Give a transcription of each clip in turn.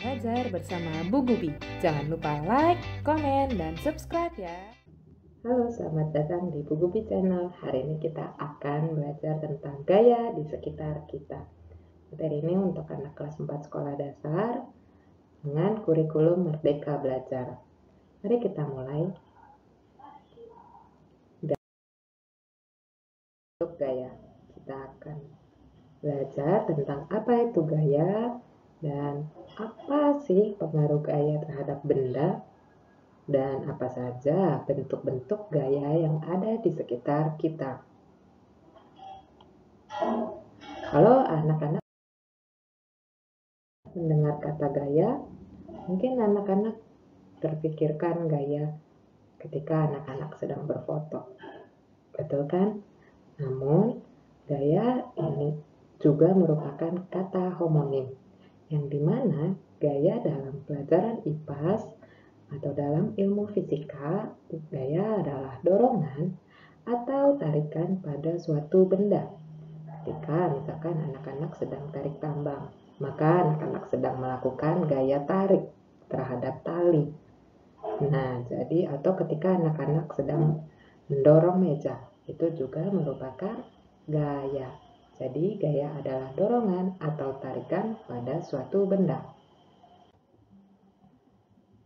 Belajar bersama Bu Gubi. Jangan lupa like, komen, dan subscribe ya. Halo, selamat datang di Bu Gubi Channel. Hari ini kita akan belajar tentang gaya di sekitar kita. Materi ini untuk anak kelas 4 sekolah dasar dengan kurikulum Merdeka Belajar. Mari kita mulai. Untuk gaya, kita akan belajar tentang apa itu gaya dan apa sih pengaruh gaya terhadap benda dan apa saja bentuk-bentuk gaya yang ada di sekitar kita. Kalau anak-anak mendengar kata gaya, mungkin anak-anak terpikirkan gaya ketika anak-anak sedang berfoto. Betul kan? Namun, gaya ini juga merupakan kata homonim, yang dimana gaya dalam pelajaran IPAS atau dalam ilmu fisika, gaya adalah dorongan atau tarikan pada suatu benda. Ketika misalkan anak-anak sedang tarik tambang, maka anak-anak sedang melakukan gaya tarik terhadap tali. Nah, jadi atau ketika anak-anak sedang mendorong meja, itu juga merupakan gaya. Jadi, gaya adalah dorongan atau tarikan pada suatu benda.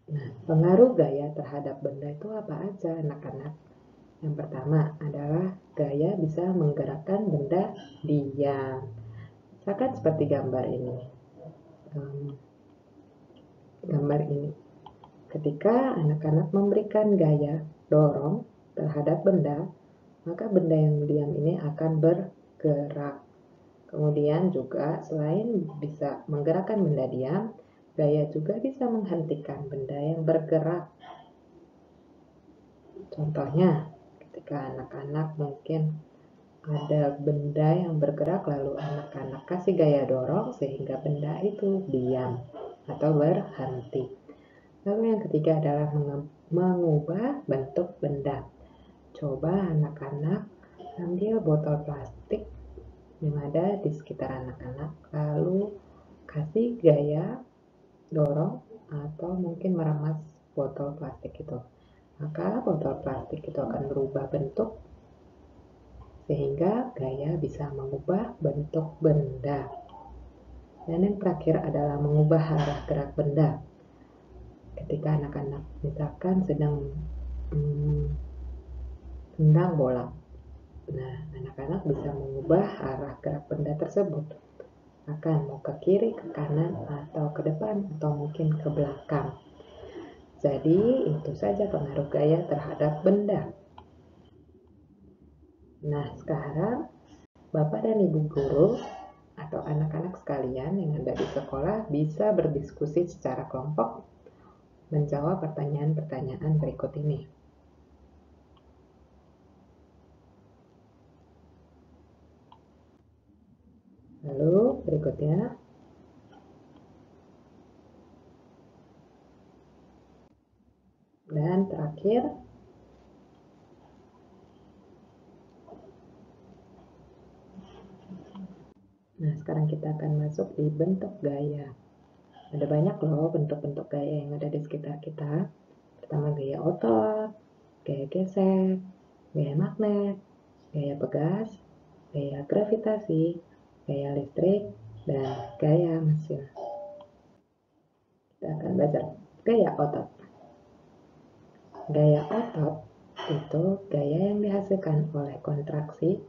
Nah, pengaruh gaya terhadap benda itu apa aja, anak-anak? Yang pertama adalah gaya bisa menggerakkan benda diam. Misalkan seperti gambar ini. Gambar ini. Ketika anak-anak memberikan gaya dorong terhadap benda, maka benda yang diam ini akan bergerak. Kemudian juga selain bisa menggerakkan benda diam, gaya juga bisa menghentikan benda yang bergerak. Contohnya, ketika anak-anak mungkin ada benda yang bergerak lalu anak-anak kasih gaya dorong sehingga benda itu diam atau berhenti. Lalu yang ketiga adalah mengubah bentuk benda. Coba anak-anak ambil botol plastik yang ada di sekitar anak-anak, lalu kasih gaya dorong atau mungkin meremas botol plastik itu. Maka botol plastik itu akan berubah bentuk sehingga gaya bisa mengubah bentuk benda. Dan yang terakhir adalah mengubah arah gerak benda. Ketika anak-anak misalkan sedang tendang bola, nah anak-anak bisa mengubah arah gerak benda tersebut, akan mau ke kiri, ke kanan, atau ke depan, atau mungkin ke belakang. Jadi itu saja pengaruh gaya terhadap benda. Nah, sekarang Bapak dan Ibu guru atau anak-anak sekalian yang ada di sekolah bisa berdiskusi secara kelompok menjawab pertanyaan-pertanyaan berikut ini. Lalu berikutnya, dan terakhir, nah sekarang kita akan masuk di bentuk gaya. Ada banyak loh bentuk-bentuk gaya yang ada di sekitar kita. Pertama gaya otot, gaya gesek, gaya magnet, gaya pegas, gaya gravitasi, gaya listrik, dan gaya mesin. Kita akan belajar gaya otot. Gaya otot itu gaya yang dihasilkan oleh kontraksi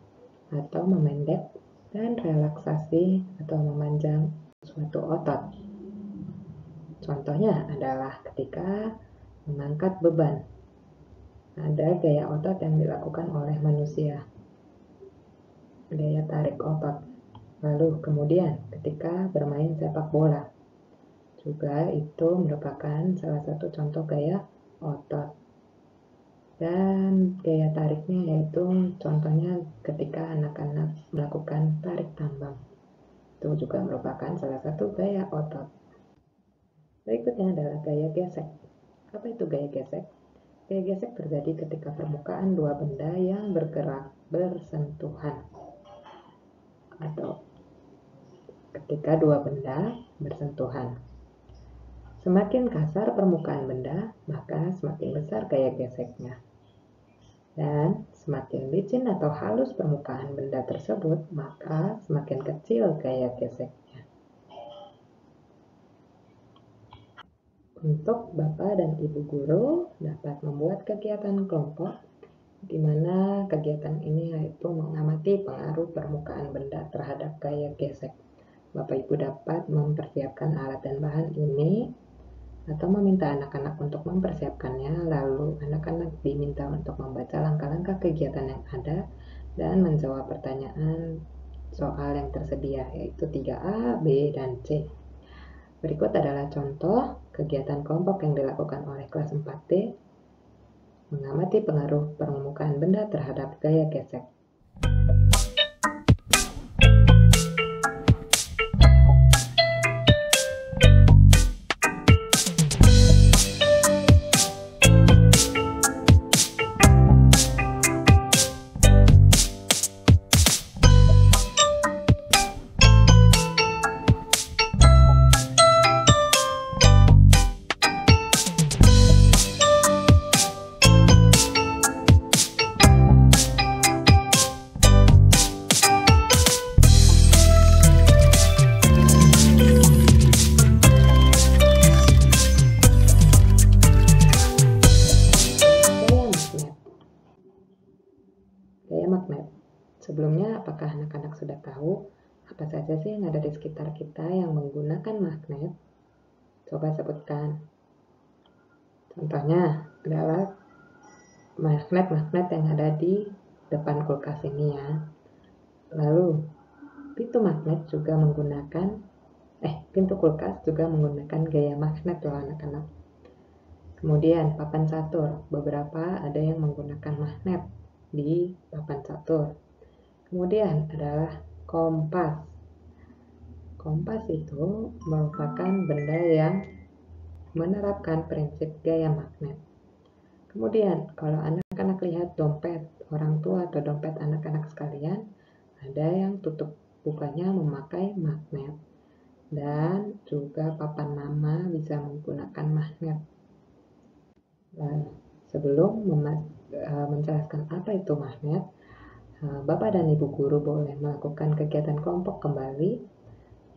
atau memendek dan relaksasi atau memanjang suatu otot. Contohnya adalah ketika mengangkat beban. Ada gaya otot yang dilakukan oleh manusia. Gaya tarik otot. Lalu kemudian ketika bermain sepak bola. Juga itu merupakan salah satu contoh gaya otot. Dan gaya tariknya yaitu contohnya ketika anak-anak melakukan tarik tambang. Itu juga merupakan salah satu gaya otot. Berikutnya adalah gaya gesek. Apa itu gaya gesek? Gaya gesek terjadi ketika permukaan dua benda yang bergerak bersentuhan. Atau ketika dua benda bersentuhan. Semakin kasar permukaan benda, maka semakin besar gaya geseknya. Dan semakin licin atau halus permukaan benda tersebut, maka semakin kecil gaya geseknya. Untuk Bapak dan Ibu guru dapat membuat kegiatan kelompok, di mana kegiatan ini yaitu mengamati pengaruh permukaan benda terhadap gaya gesek. Bapak Ibu dapat mempersiapkan alat dan bahan ini atau meminta anak-anak untuk mempersiapkannya, lalu anak-anak diminta untuk membaca langkah-langkah kegiatan yang ada dan menjawab pertanyaan soal yang tersedia, yaitu 3A, B, dan C. Berikut adalah contoh kegiatan kelompok yang dilakukan oleh kelas 4D, mengamati pengaruh permukaan benda terhadap gaya gesek. Gaya magnet. Sebelumnya, apakah anak-anak sudah tahu apa saja sih yang ada di sekitar kita yang menggunakan magnet? Coba sebutkan. Contohnya adalah magnet-magnet yang ada di depan kulkas ini ya. Lalu, pintu kulkas juga menggunakan gaya magnet loh anak-anak. Kemudian papan catur, beberapa ada yang menggunakan magnet di papan catur. Kemudian adalah kompas. Kompas itu merupakan benda yang menerapkan prinsip gaya magnet. Kemudian kalau anak-anak lihat dompet orang tua atau dompet anak-anak sekalian, ada yang tutup bukanya memakai magnet. Dan juga papan nama bisa menggunakan magnet. Sebelum menjelaskan apa itu magnet, Bapak dan Ibu guru boleh melakukan kegiatan kelompok kembali,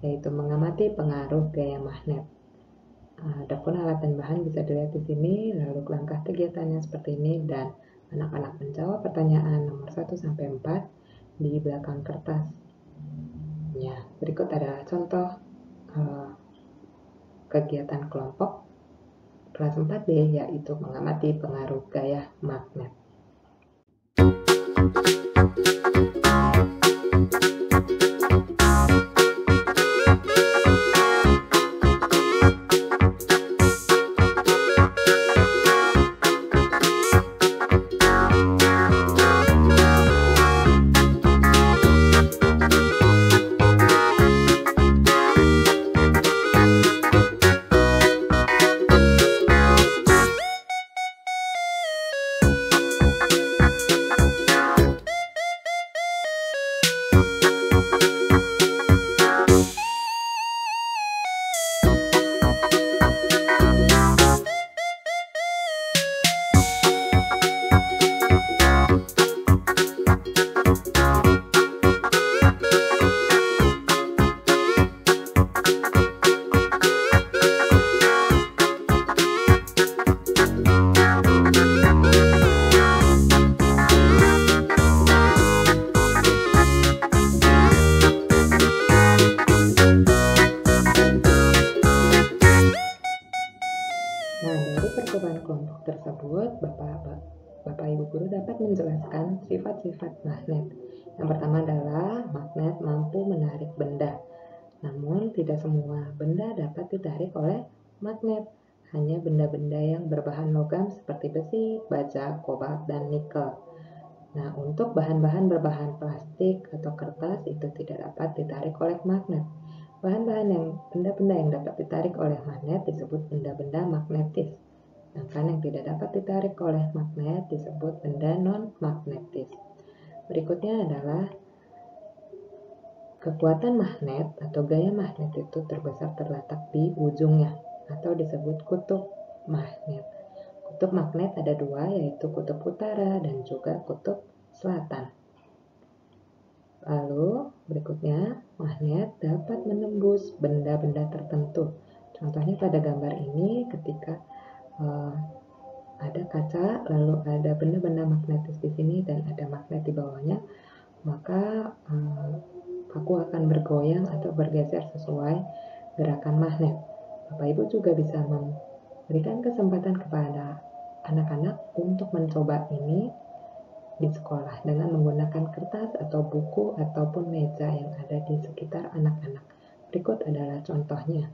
yaitu mengamati pengaruh gaya magnet. Adapun alat dan bahan bisa dilihat di sini, lalu langkah kegiatannya seperti ini, dan anak-anak menjawab pertanyaan nomor 1 sampai 4 di belakang kertas. Ya, berikut adalah contoh kegiatan kelompok kelas 4D, yaitu mengamati pengaruh gaya magnet. Percobaan kelompok tersebut, Bapak Ibu guru dapat menjelaskan sifat-sifat magnet. Yang pertama adalah magnet mampu menarik benda. Namun tidak semua benda dapat ditarik oleh magnet. Hanya benda-benda yang berbahan logam seperti besi, baja, kobalt, dan nikel. Nah, untuk bahan-bahan berbahan plastik atau kertas itu tidak dapat ditarik oleh magnet. Benda-benda yang dapat ditarik oleh magnet disebut benda-benda magnetis. Sedangkan yang tidak dapat ditarik oleh magnet disebut benda non-magnetis. Berikutnya adalah kekuatan magnet atau gaya magnet itu terbesar terletak di ujungnya atau disebut kutub magnet. Kutub magnet ada dua, yaitu kutub utara dan juga kutub selatan. Lalu berikutnya, magnet dapat menembus benda-benda tertentu. Contohnya pada gambar ini ketika ada kaca, lalu ada benda-benda magnetis di sini dan ada magnet di bawahnya, maka paku akan bergoyang atau bergeser sesuai gerakan magnet. Bapak Ibu juga bisa memberikan kesempatan kepada anak-anak untuk mencoba ini di sekolah dengan menggunakan kertas atau buku ataupun meja yang ada di sekitar anak-anak. Berikut adalah contohnya.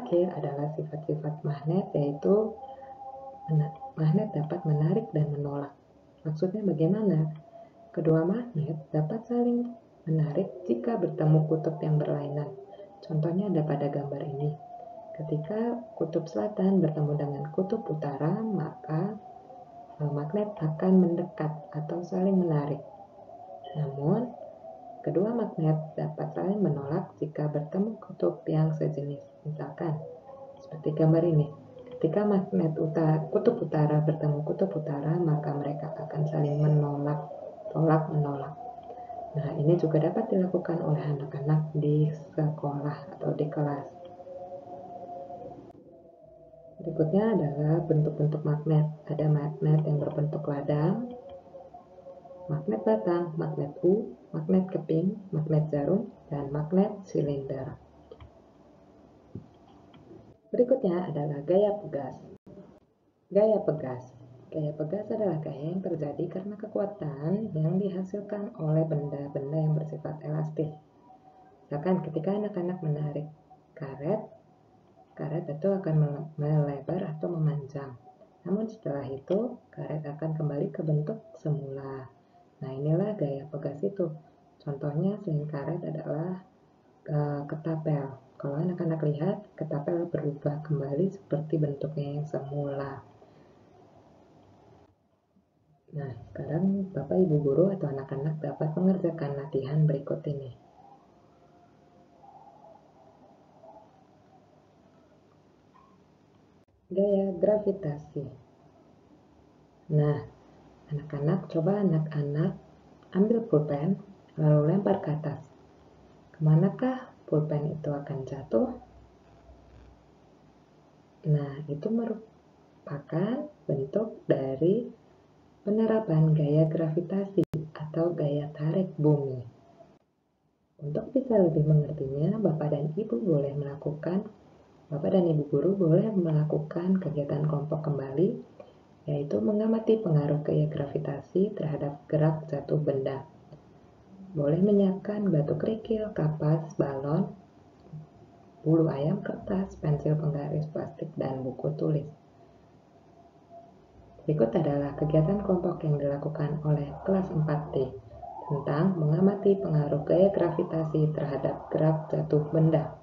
Adalah sifat-sifat magnet, yaitu magnet dapat menarik dan menolak. Maksudnya bagaimana? Kedua magnet dapat saling menarik jika bertemu kutub yang berlainan. Contohnya ada pada gambar ini. Ketika kutub selatan bertemu dengan kutub utara, maka magnet akan mendekat atau saling menarik. Namun, kedua magnet dapat saling menolak jika bertemu kutub yang sejenis. Misalkan, seperti gambar ini. Ketika magnet kutub utara bertemu kutub utara, maka mereka akan saling menolak, tolak-menolak. Nah, ini juga dapat dilakukan oleh anak-anak di sekolah atau di kelas. Berikutnya adalah bentuk-bentuk magnet. Ada magnet yang berbentuk ladang, magnet batang, magnet magnet keping, magnet jarum, dan magnet silinder. Berikutnya adalah gaya pegas. Gaya pegas. Gaya pegas adalah gaya yang terjadi karena kekuatan yang dihasilkan oleh benda-benda yang bersifat elastis. Misalkan ketika anak-anak menarik karet itu akan melebar atau memanjang. Namun setelah itu, karet akan kembali ke bentuk semula. Nah, inilah gaya pegas itu. Contohnya selain karet adalah ketapel. Kalau anak-anak lihat, ketapel berubah kembali seperti bentuknya yang semula. Nah, sekarang Bapak Ibu Guru atau anak-anak dapat mengerjakan latihan berikut ini. Gaya gravitasi. Nah, anak-anak coba ambil pulpen lalu lempar ke atas. Kemanakah pulpen itu akan jatuh? Nah, itu merupakan bentuk dari penerapan gaya gravitasi atau gaya tarik bumi. Untuk bisa lebih mengertinya, Bapak dan Ibu Guru boleh melakukan kegiatan kelompok kembali, yaitu mengamati pengaruh gaya gravitasi terhadap gerak jatuh benda. Boleh menyiapkan batu kerikil, kapas, balon, bulu ayam, kertas, pensil penggaris, plastik, dan buku tulis. Berikut adalah kegiatan kelompok yang dilakukan oleh kelas 4D tentang mengamati pengaruh gaya gravitasi terhadap gerak jatuh benda.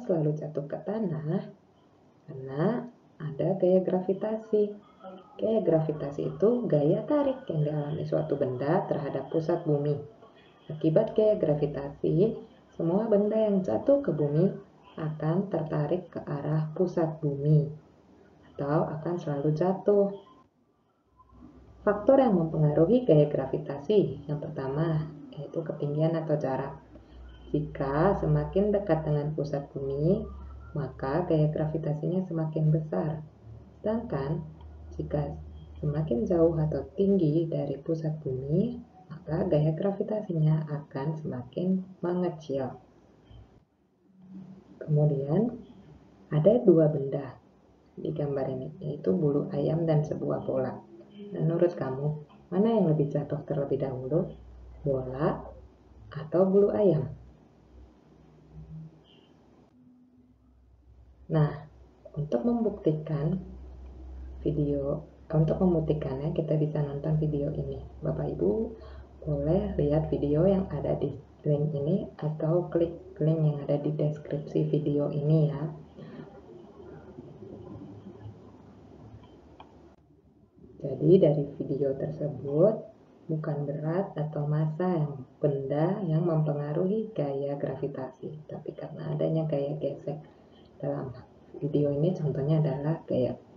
selalu jatuh ke tanah? Karena ada gaya gravitasi. Gaya gravitasi itu gaya tarik yang dialami suatu benda terhadap pusat bumi. Akibat gaya gravitasi, semua benda yang jatuh ke bumi akan tertarik ke arah pusat bumi atau akan selalu jatuh. Faktor yang mempengaruhi gaya gravitasi yang pertama yaitu ketinggian atau jarak. Jika semakin dekat dengan pusat bumi, maka gaya gravitasinya semakin besar. Sedangkan jika semakin jauh atau tinggi dari pusat bumi, maka gaya gravitasinya akan semakin mengecil. Kemudian ada dua benda di gambar ini, yaitu bulu ayam dan sebuah bola. Menurut kamu, mana yang lebih jatuh terlebih dahulu? Bola atau bulu ayam? Nah, untuk membuktikannya kita bisa nonton video ini. Bapak Ibu boleh lihat video yang ada di link ini atau klik link yang ada di deskripsi video ini ya. Jadi dari video tersebut bukan berat atau massa yang benda yang mempengaruhi gaya gravitasi, tapi karena adanya gaya gesek. Dalam video ini contohnya adalah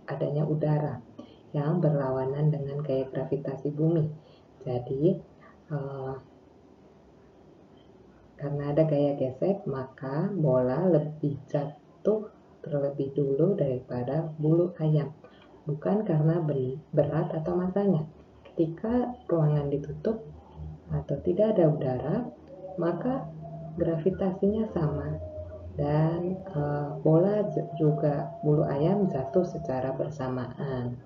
adanya udara yang berlawanan dengan gaya gravitasi bumi. Jadi karena ada gaya gesek, maka bola lebih jatuh terlebih dulu daripada bulu ayam. Bukan karena berat atau masanya. Ketika ruangan ditutup atau tidak ada udara, maka gravitasinya sama. Dan bola juga bulu ayam jatuh secara bersamaan.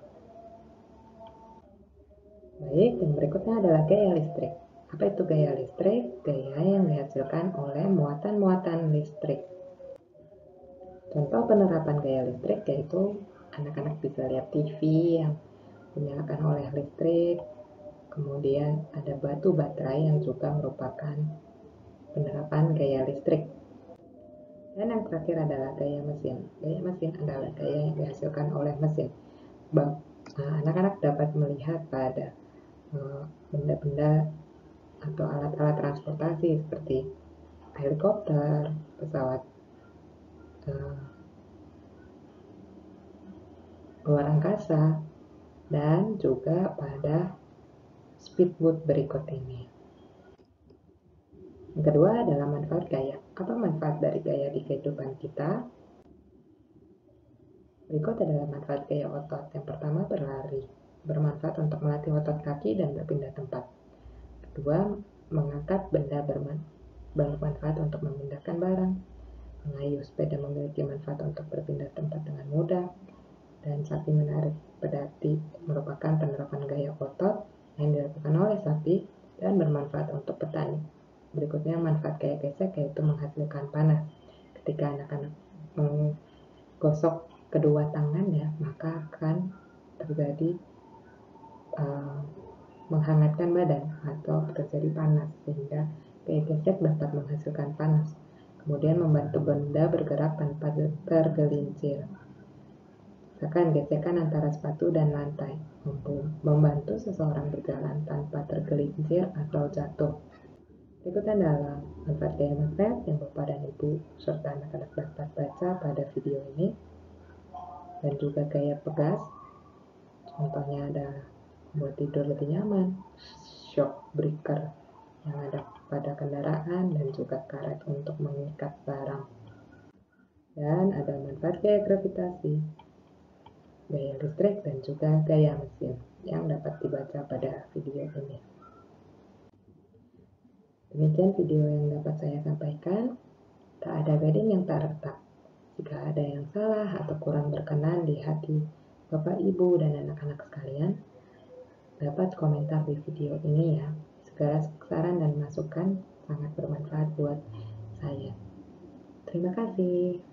Baik, yang berikutnya adalah gaya listrik. Apa itu gaya listrik? Gaya yang dihasilkan oleh muatan-muatan listrik. Contoh penerapan gaya listrik yaitu anak-anak bisa lihat TV yang dinyalakan oleh listrik. Kemudian ada batu baterai yang juga merupakan penerapan gaya listrik. Dan yang terakhir adalah gaya mesin. Gaya mesin adalah gaya yang dihasilkan oleh mesin. Anak-anak dapat melihat pada benda-benda atau alat-alat transportasi seperti helikopter, pesawat luar angkasa, dan juga pada speedboat berikut ini. Yang kedua adalah manfaat gaya. Apa manfaat dari gaya di kehidupan kita? Berikut adalah manfaat gaya otot. Yang pertama, berlari. Bermanfaat untuk melatih otot kaki dan berpindah tempat. Kedua, mengangkat benda bermanfaat untuk memindahkan barang. Mengayuh sepeda memiliki manfaat untuk berpindah tempat dengan mudah. Dan sapi menarik pedati merupakan penerapan gaya otot yang dilakukan oleh sapi dan bermanfaat untuk petani. Berikutnya manfaat gaya gesek yaitu menghasilkan panas. Ketika anak-anak menggosok kedua tangannya, maka akan terjadi menghangatkan badan atau terjadi panas, sehingga gaya gesek dapat menghasilkan panas. Kemudian membantu benda bergerak tanpa tergelincir. Misalkan gesekan antara sepatu dan lantai, membantu seseorang berjalan tanpa tergelincir atau jatuh. Berikutnya adalah manfaat gaya magnet yang Bapak dan Ibu serta anak-anak dapat baca pada video ini. Dan juga gaya pegas, contohnya adalah membuat tidur lebih nyaman, shock breaker yang ada pada kendaraan, dan juga karet untuk mengikat barang. Dan ada manfaat gaya gravitasi, gaya listrik, dan juga gaya mesin yang dapat dibaca pada video ini. Demikian video yang dapat saya sampaikan. Tak ada gading yang tak retak. Jika ada yang salah atau kurang berkenan di hati Bapak, Ibu, dan anak-anak sekalian, dapat komentar di video ini ya. Segala saran dan masukan sangat bermanfaat buat saya. Terima kasih.